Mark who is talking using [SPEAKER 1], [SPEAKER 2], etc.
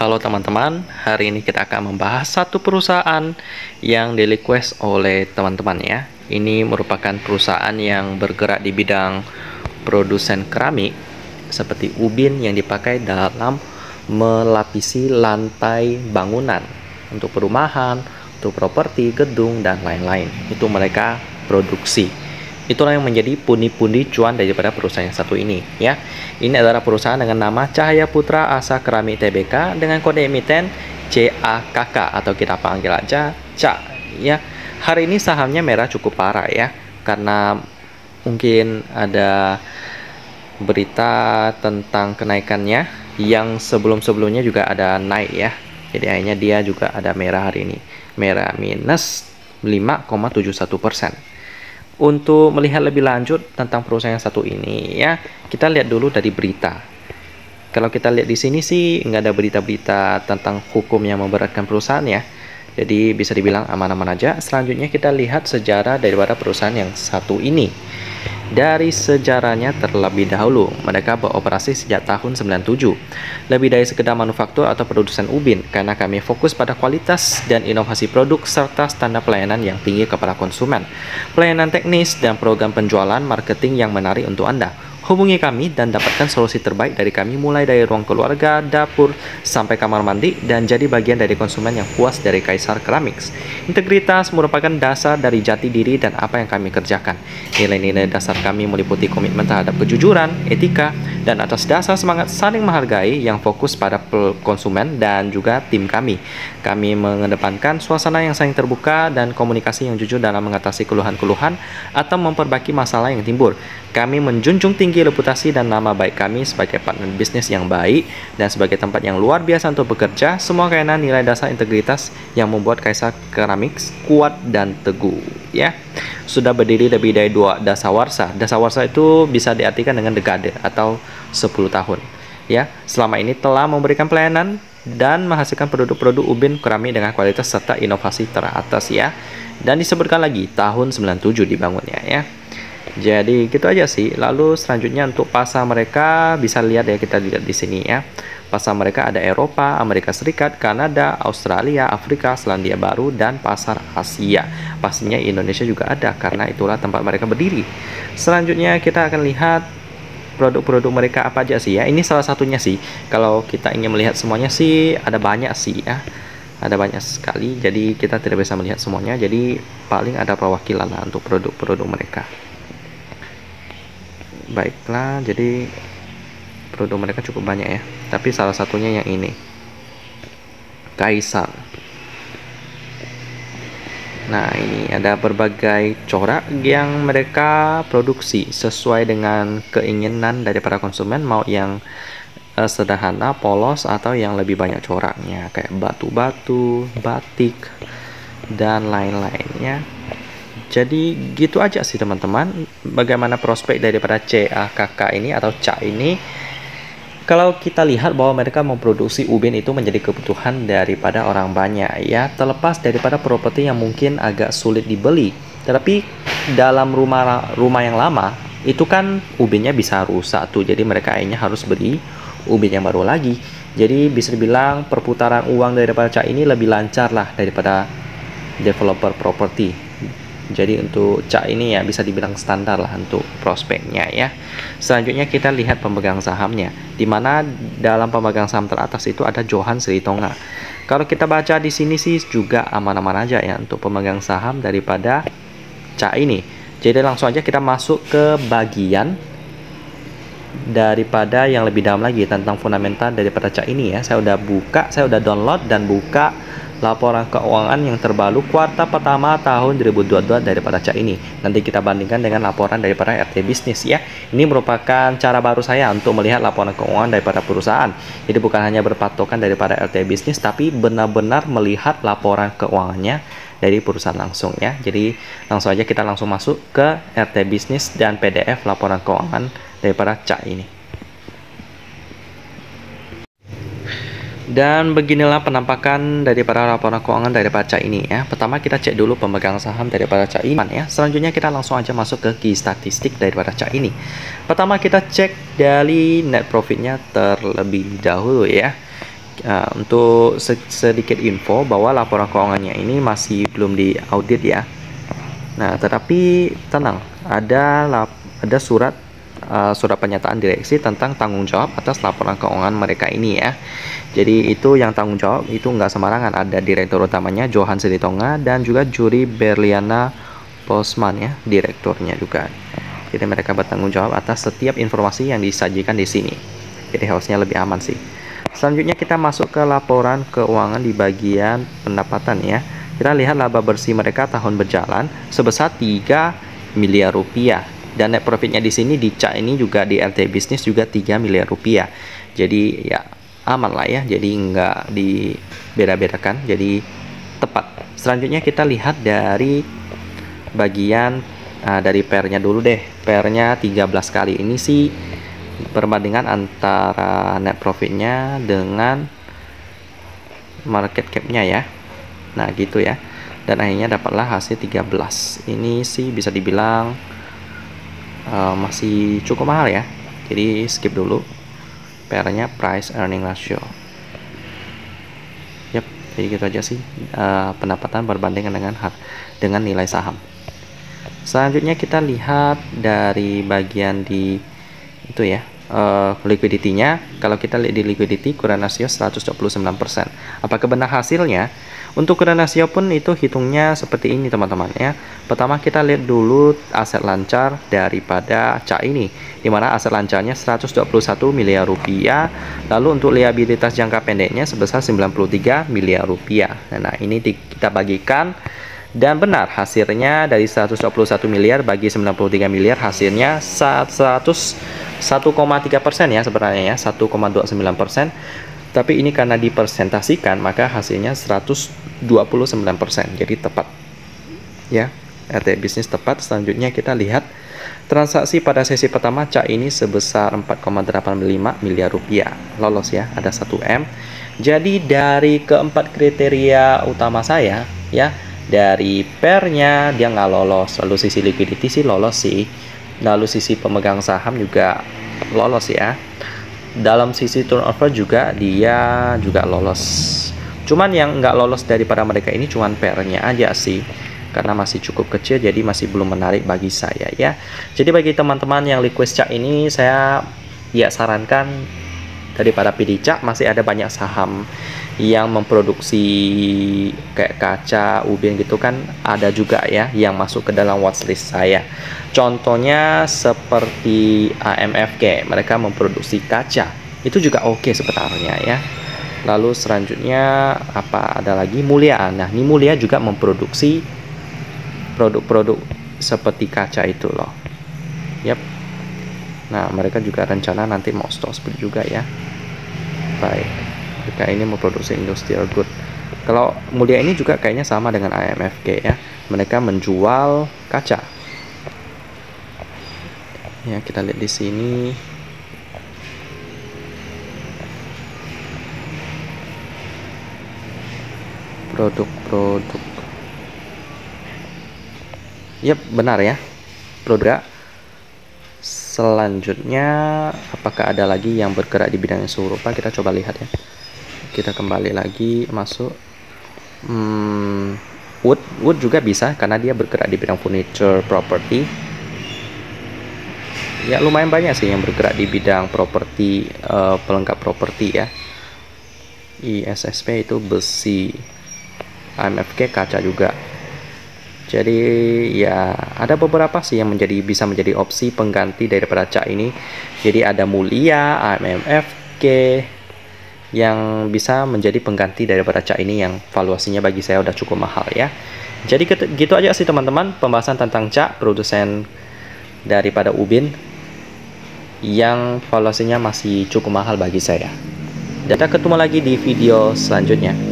[SPEAKER 1] Halo teman-teman, hari ini kita akan membahas satu perusahaan yang di request oleh teman-teman ya. Ini merupakan perusahaan yang bergerak di bidang produsen keramik seperti ubin yang dipakai dalam melapisi lantai bangunan untuk perumahan, untuk properti, gedung, dan lain-lain. Itu mereka produksi. Itulah yang menjadi pundi-pundi cuan daripada perusahaan yang satu ini ya. Ini adalah perusahaan dengan nama Cahaya Putra Asa Keramik Tbk dengan kode emiten CAKK atau kita panggil aja CA ya. Hari ini sahamnya merah cukup parah ya, karena mungkin ada berita tentang kenaikannya yang sebelum-sebelumnya juga ada naik ya. Jadi akhirnya dia juga ada merah hari ini. Merah minus 5,71%. Untuk melihat lebih lanjut tentang perusahaan yang satu ini ya, kita lihat dulu dari berita. Kalau kita lihat di sini sih nggak ada berita-berita tentang hukum yang memberatkan perusahaan ya. Jadi bisa dibilang aman-aman aja. Selanjutnya kita lihat sejarah daripada perusahaan yang satu ini. Dari sejarahnya terlebih dahulu, mereka beroperasi sejak tahun 97. Lebih dari sekedar manufaktur atau produsen ubin, karena kami fokus pada kualitas dan inovasi produk serta standar pelayanan yang tinggi kepada konsumen. Pelayanan teknis dan program penjualan marketing yang menarik untuk Anda. Hubungi kami dan dapatkan solusi terbaik dari kami, mulai dari ruang keluarga, dapur, sampai kamar mandi, dan jadi bagian dari konsumen yang puas dari Kaisar Keramiks. Integritas merupakan dasar dari jati diri dan apa yang kami kerjakan. Nilai-nilai dasar kami meliputi komitmen terhadap kejujuran, etika, dan atas dasar semangat saling menghargai yang fokus pada konsumen dan juga tim kami. Kami mengedepankan suasana yang saling terbuka dan komunikasi yang jujur dalam mengatasi keluhan-keluhan atau memperbaiki masalah yang timbul. Kami menjunjung tinggi reputasi dan nama baik kami sebagai partner bisnis yang baik dan sebagai tempat yang luar biasa untuk bekerja, semua karena nilai dasar integritas yang membuat Kaisar Keramiks kuat dan teguh ya. Sudah berdiri lebih dari 2 dasawarsa. Dasawarsa itu bisa diartikan dengan dekade atau 10 tahun ya. Selama ini telah memberikan pelayanan dan menghasilkan produk-produk ubin keramik dengan kualitas serta inovasi teratas ya. Dan disebutkan lagi tahun 97 dibangunnya ya. Jadi gitu aja sih. Lalu selanjutnya untuk pasar mereka bisa lihat ya, kita lihat di sini ya. Pasar mereka ada Eropa, Amerika Serikat, Kanada, Australia, Afrika, Selandia Baru, dan pasar Asia. Pastinya Indonesia juga ada karena itulah tempat mereka berdiri. Selanjutnya kita akan lihat produk-produk mereka apa aja sih ya. Ini salah satunya sih. Kalau kita ingin melihat semuanya sih ada banyak sih ya. Ada banyak sekali. Jadi kita tidak bisa melihat semuanya. Jadi paling ada perwakilan lah untuk produk-produk mereka. Baiklah, jadi produk mereka cukup banyak ya, tapi salah satunya yang ini Kaisar. Nah, ini ada berbagai corak yang mereka produksi sesuai dengan keinginan daripada konsumen, mau yang sederhana, polos, atau yang lebih banyak coraknya kayak batu-batu, batik, dan lain-lainnya. Jadi gitu aja sih teman-teman, bagaimana prospek daripada CAKK ini atau CA ini. Kalau kita lihat bahwa mereka memproduksi ubin itu menjadi kebutuhan daripada orang banyak ya, terlepas daripada properti yang mungkin agak sulit dibeli. Tetapi dalam rumah yang lama itu kan ubinnya bisa rusak tuh, jadi mereka akhirnya harus beli ubin yang baru lagi. Jadi bisa dibilang perputaran uang daripada CA ini lebih lancar lah daripada developer properti. Jadi untuk CA ini ya bisa dibilang standar lah untuk prospeknya ya. Selanjutnya kita lihat pemegang sahamnya, di mana dalam pemegang saham teratas itu ada Johan Sritonga. Kalau kita baca di sini sih juga aman-aman aja ya untuk pemegang saham daripada CA ini. Jadi langsung aja kita masuk ke bagian daripada yang lebih dalam lagi tentang fundamental daripada CA ini ya. Saya udah buka, saya udah download dan buka laporan keuangan yang terbaru kuartal pertama tahun 2022 daripada CA ini. Nanti kita bandingkan dengan laporan daripada RT Bisnis ya. Ini merupakan cara baru saya untuk melihat laporan keuangan daripada perusahaan. Jadi bukan hanya berpatokan daripada RT Bisnis, tapi benar-benar melihat laporan keuangannya dari perusahaan langsung ya. Jadi langsung aja kita langsung masuk ke RT Bisnis dan PDF laporan keuangan daripada CA ini. Dan beginilah penampakan daripada laporan keuangan daripada CA ini ya. Pertama kita cek dulu pemegang saham daripada CA ini ya. Selanjutnya kita langsung aja masuk ke key statistik daripada CA ini. Pertama kita cek dari net profitnya terlebih dahulu ya. Untuk sedikit info bahwa laporan keuangannya ini masih belum diaudit ya. Nah, tetapi tenang, ada surat pernyataan direksi tentang tanggung jawab atas laporan keuangan mereka ini ya. Jadi itu yang tanggung jawab itu nggak sembarangan, ada direktur utamanya Johan Silitonga dan juga Juri Berliana Posman ya, direkturnya juga. Jadi mereka bertanggung jawab atas setiap informasi yang disajikan di sini. Jadi harusnya lebih aman sih. Selanjutnya kita masuk ke laporan keuangan di bagian pendapatan ya. Kita lihat laba bersih mereka tahun berjalan sebesar 3 miliar rupiah. Dan net profitnya di sini di CAC ini juga di RT Bisnis juga 3 miliar rupiah. Jadi ya aman lah ya. Jadi nggak dibeda-bedakan. Jadi tepat. Selanjutnya kita lihat dari bagian dari pairnya dulu deh. Pairnya 13 kali. Ini sih perbandingan antara net profitnya dengan market capnya ya. Nah gitu ya, dan akhirnya dapatlah hasil 13. Ini sih bisa dibilang masih cukup mahal ya, jadi skip dulu. PR-nya price earning ratio. Yap, jadi gitu aja sih pendapatan berbandingan dengan nilai saham. Selanjutnya kita lihat dari bagian di itu ya, liquidity-nya. Kalau kita lihat di liquidity, current ratio 129%. Apakah benar hasilnya? Untuk current ratio pun itu hitungnya seperti ini teman-teman ya. Pertama kita lihat dulu aset lancar daripada CAC ini, dimana aset lancarnya 121 miliar rupiah. Lalu untuk liabilitas jangka pendeknya sebesar 93 miliar rupiah. Nah ini kita bagikan. Dan benar hasilnya dari 121 miliar bagi 93 miliar hasilnya 101,3% ya sebenarnya ya, 1,29%. Tapi ini karena dipersentasikan maka hasilnya 129%, jadi tepat ya, RT Bisnis tepat. Selanjutnya kita lihat transaksi pada sesi pertama CAC ini sebesar 4,85 miliar rupiah, lolos ya, ada 1M. Jadi dari keempat kriteria utama saya ya, dari pairnya dia nggak lolos, lalu sisi liquidity sih lolos sih, lalu sisi pemegang saham juga lolos ya, dalam sisi turnover juga dia juga lolos. Cuman yang nggak lolos daripada mereka ini cuman pairnya aja sih, karena masih cukup kecil jadi masih belum menarik bagi saya ya. Jadi bagi teman-teman yang request CAC ini, saya ya sarankan daripada pilih CAC, masih ada banyak saham yang memproduksi kayak kaca, ubin gitu kan, ada juga ya yang masuk ke dalam watchlist saya. Contohnya seperti AMFK, mereka memproduksi kaca, itu juga oke sebenarnya ya. Lalu selanjutnya apa ada lagi, Mulia. Nah ini Mulia juga memproduksi produk-produk seperti kaca itu loh. Yap. Nah mereka juga rencana nanti mau stock split juga ya. Baik, mereka ini memproduksi industrial good. Kalau Mulia ini juga kayaknya sama dengan AMFK ya, mereka menjual kaca. Ya kita lihat di sini. Produk-produk. Yap, benar ya. Produk. Selanjutnya apakah ada lagi yang bergerak di bidang yang serupa? Kita coba lihat ya. Kita kembali lagi masuk. Wood juga bisa karena dia bergerak di bidang furniture property. Ya lumayan banyak sih yang bergerak di bidang properti, pelengkap properti ya. ISSP itu besi, AMFK kaca juga. Jadi ya ada beberapa sih yang bisa menjadi opsi pengganti daripada CAC ini. Jadi ada Mulia, AMFK yang bisa menjadi pengganti daripada CAC ini yang valuasinya bagi saya udah cukup mahal ya. Jadi gitu aja sih teman-teman pembahasan tentang CAC, produsen daripada ubin yang valuasinya masih cukup mahal bagi saya. Dan kita ketemu lagi di video selanjutnya.